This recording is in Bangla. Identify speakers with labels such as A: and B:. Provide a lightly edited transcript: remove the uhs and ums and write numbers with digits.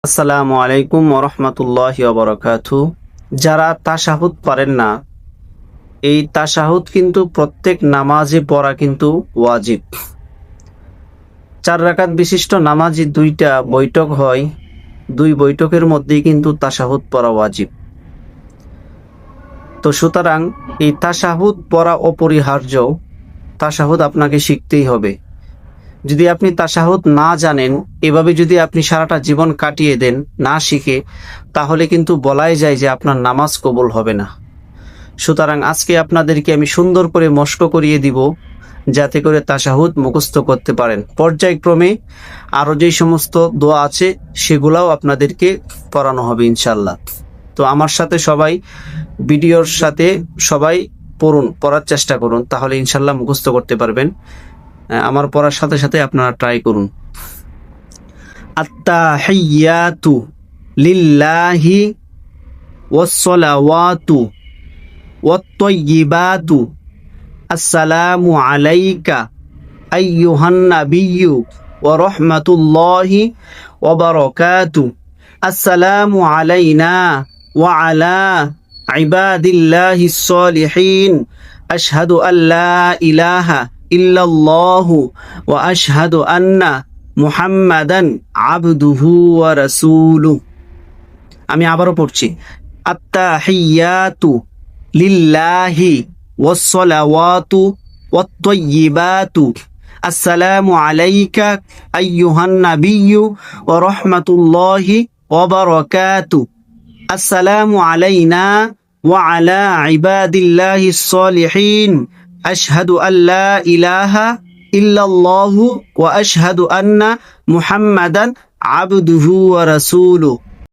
A: আসসালামু আলাইকুম ওরহমতুল্লাহি ওয়াবারাকাতুহু। যারা তাশাহুদ পারেন না, এই তাশাহুদ কিন্তু প্রত্যেক নামাজে পড়া কিন্তু ওয়াজিব। 4 রাকাত বিশিষ্ট নামাজে 2টা বৈঠক হয়, 2 বৈঠকের মধ্যেই কিন্তু তাশাহুদ পড়া ওয়াজিব। তো সুতরাং এই তাশাহুদ পড়া অপরিহার্য। তাশাহুদ আপনাকে শিখতেই হবে। যদি আপনি তাশাহুদ না জানেন, এভাবে যদি আপনি সারাটা জীবন কাটিয়ে দেন না শিখে, তাহলে কিন্তু বলাই যায় যে আপনার নামাজ কবুল হবে না। সুতরাং আজকে আপনাদেরকে আমি সুন্দর করে মস্ক করিয়ে দিব, যাতে করে তাশাহুদ মুখস্থ করতে পারেন। পর্যায়ক্রমে আরও যেই সমস্ত দোয়া আছে সেগুলাও আপনাদেরকে পড়ানো হবে ইনশাল্লাহ। তো আমার সাথে সবাই ভিডিওর সাথে সবাই পড়ার চেষ্টা করুন, তাহলে ইনশাল্লাহ মুখস্থ করতে পারবেন। আমার পড়ার সাথে সাথে আপনারা ট্রাই করুন। আত্তাহিয়াতু লিল্লাহি ওয়াসসালাওয়াতু ওয়াত-তাইয়্যিবাতু আসসালামু আলাইকা আইয়ুহান নাবিয়্যু ওয়া রাহমাতুল্লাহি ওয়া বারাকাতুহু। আসসালামু আলাইনা ওয়া আলা ইবাদিল্লাহিস সলিহিন। আশহাদু আল্লা ইলাহা ইল্লাল্লাহু ওয়া আশহাদু আন্না মুহাম্মাদান আবদুহু ওয়া রাসূলুহু। আমি আবারও পড়ছি। আত্তাহিয়াতু লিল্লাহি ওয়াসসালাওয়াতু ওয়াত-তাইয়্যিবাতু আসসালামু আলাইকা আইয়ুহান নাবিয়্যু ওয়া রাহমাতুল্লাহি ওয়া বারাকাতুহু। আসসালামু আলাইনা ওয়া আলা ইবাদিল্লাহিস সলিহিন। আশহাদু আল্লা ইলাহা ইল্লাল্লাহু ওয়া আশহাদু আন্না মুহাম্মাদান আবদুহু ওয়া রাসূলুহু।